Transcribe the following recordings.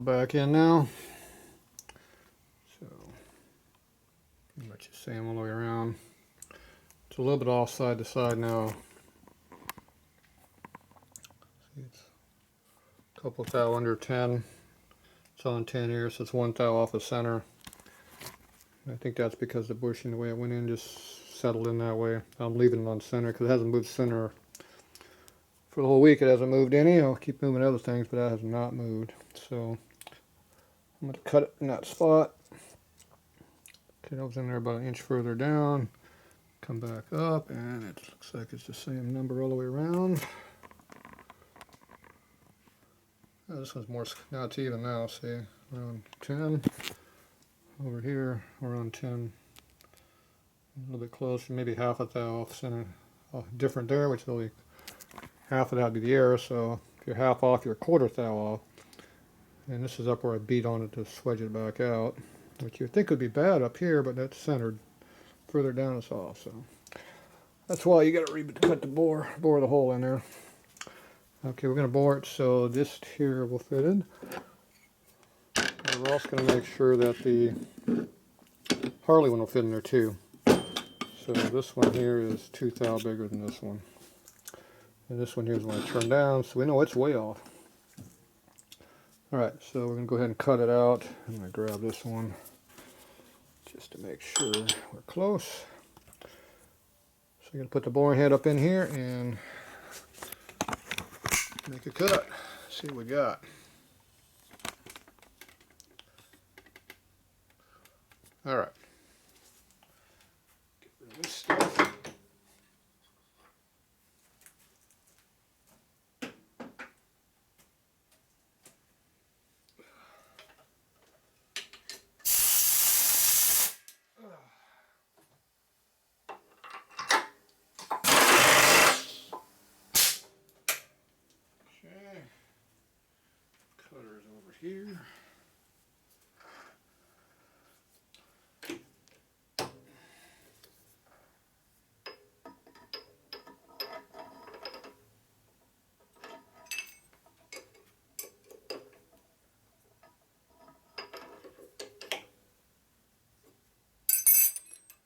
Back in now. So pretty much the same all the way around. It's a little bit off side to side now. See, it's a couple thou under 10. It's on 10 here, so it's 1 thou off the center. I think that's because the bushing, the way it went in, just settled in that way. I'm leaving it on center because it hasn't moved center for the whole week. It hasn't moved any. I'll keep moving other things, but that has not moved. So I'm going to cut it in that spot. Okay, that was in there about an inch further down. Come back up, and it looks like it's the same number all the way around. Oh, this one's more, now it's even now, see, around 10. Over here, around 10. A little bit closer, maybe half a thou off center. Different there, which is only half of that would be the error, so if you're half off, you're a quarter thou off. And this is up where I beat on it to swedge it back out, which you'd think would be bad up here, but that's centered. Further down it's off, so that's why you got to cut the bore the hole in there. Okay, we're going to bore it so this here will fit in. And we're also going to make sure that the Harley one will fit in there too. So this one here is 2 thou bigger than this one. And this one here is when I turn down, so we know it's way off. Alright, so we're going to go ahead and cut it out. I'm going to grab this one just to make sure we're close. So you're going to put the boring head up in here and make a cut. See what we got. Alright. Get rid of this stuff. Okay. Cutter is over here.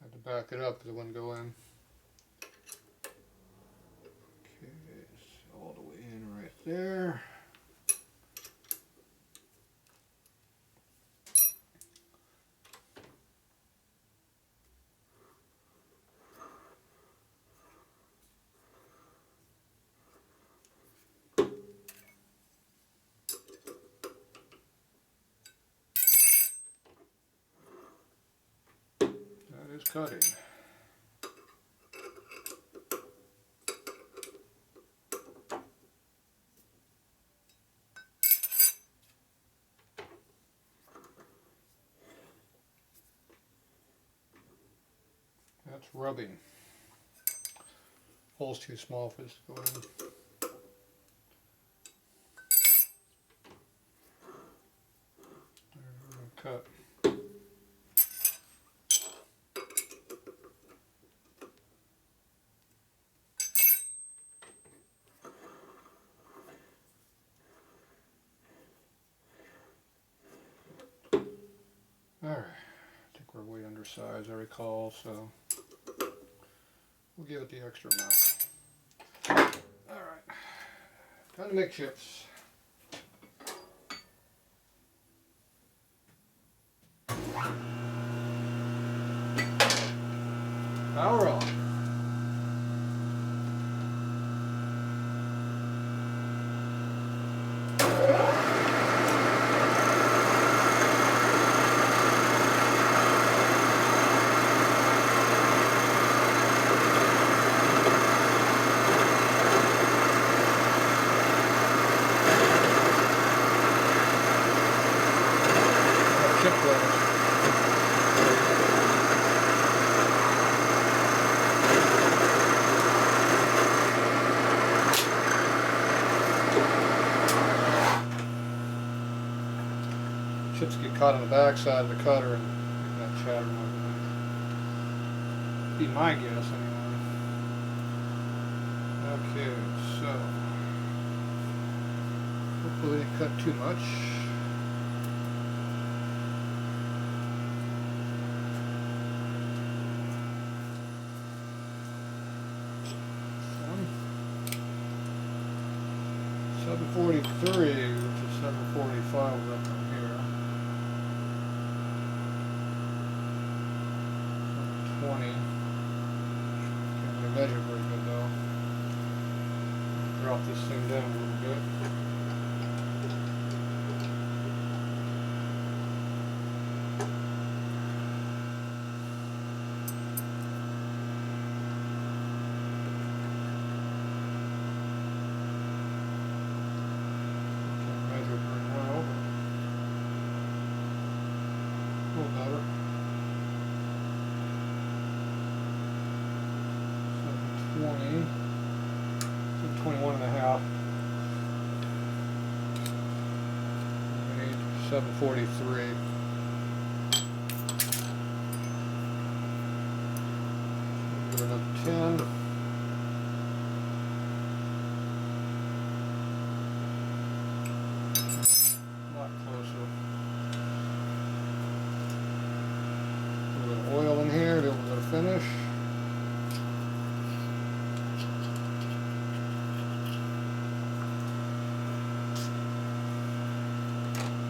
I have to back it up because it wouldn't go in. Okay, it's all the way in right there. That is cutting. That's rubbing. Hole's too small for this to go in. There, we're going to cut. Alright, I think we're way undersized, I recall, so we'll give it the extra amount. Alright, time to make chips. Power on. Chip blades. Chips get caught on the back side of the cutter and make that chatter noise. Be my guess anyway. Okay, so hopefully they didn't cut too much. which is 745 up from here. 720. Can't really measure very good though. Drop this thing down a little bit. Better. 720, 721 and a half. 743. Give it another 10. A lot closer. Oil in here, be able to finish.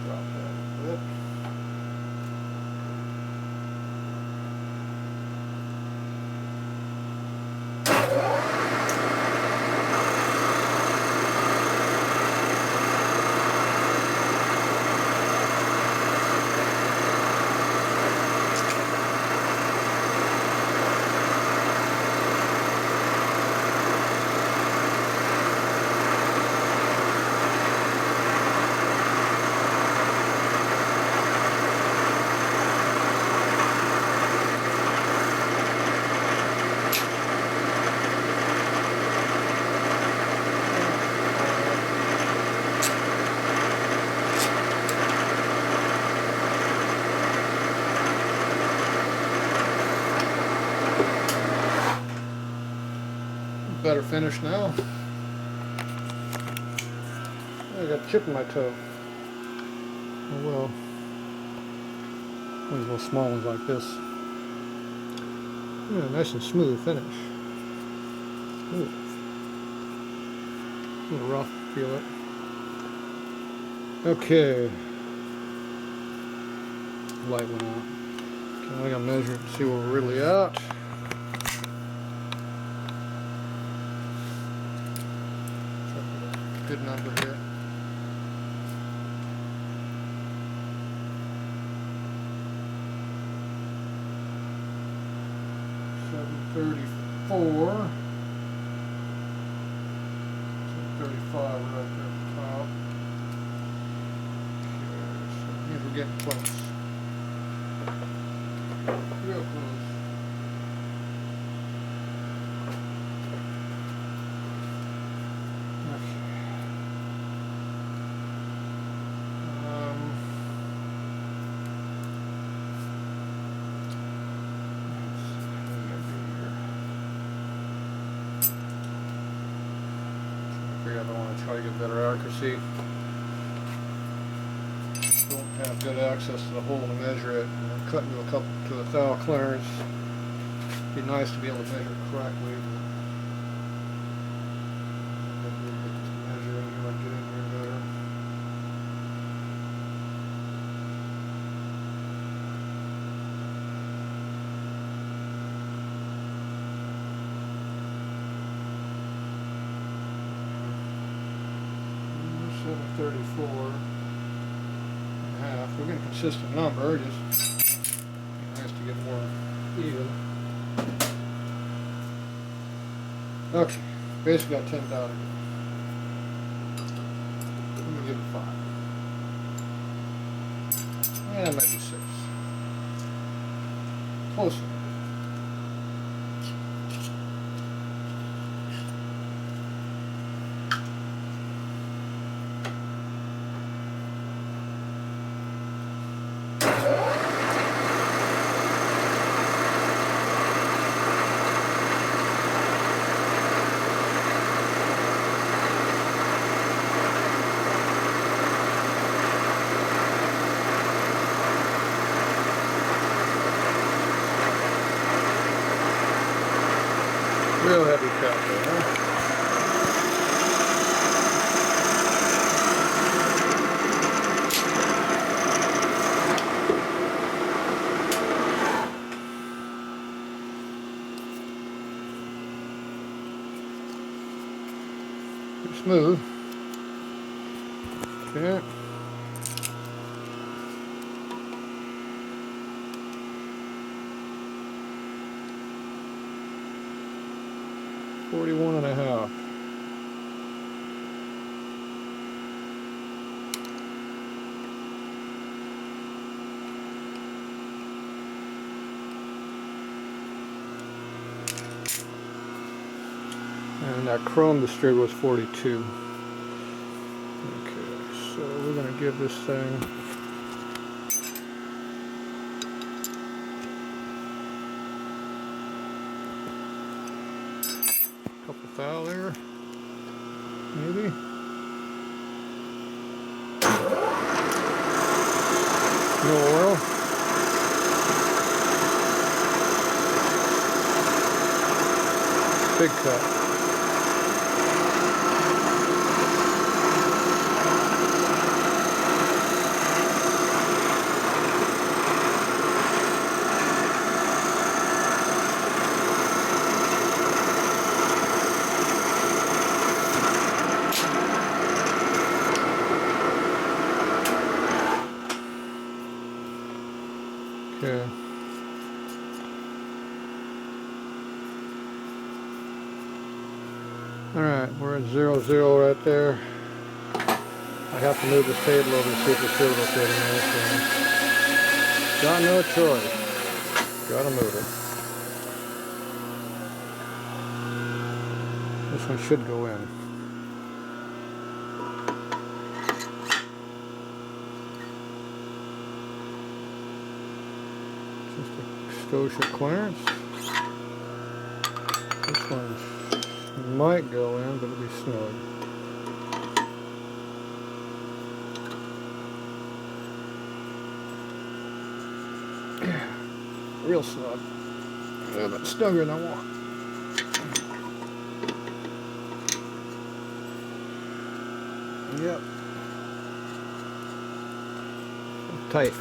Drop that a bit. Better finish now. I got a chip in my toe. Oh well. One of these little small ones like this. Yeah, nice and smooth finish. Ooh. A little rough, feel it. Okay. Light went out. Okay, I'm gonna measure it and see where we're really at. Good number here. $734. $735 right there at the top. Okay, so it means we're getting close. Real close. I want to try to get better accuracy. Don't have good access to the hole to measure it. I'm cutting to a thou clearance. It'd be nice to be able to measure it correctly. Measure in here, get in here better. $734 and a half. We're getting a consistent number, just nice to get more even. Okay, basically got 10,000. I'm gonna give it 5. And maybe 6. Close. Real heavy cut there, huh? smooth. Okay. $41.5. And that chrome distributor was 42. Okay, so we're going to give this thing a couple thou there, maybe. No oil. Big cut. Okay. Alright, we're at 0, right there. I have to move this table over to see if the silver will fit in there. So got no choice. Gotta move it. This one should go in. Just a Scotia clearance. This one might go in, but it'll be snug. Yeah, real snug. A little bit snugger than I want. Yep. Tight.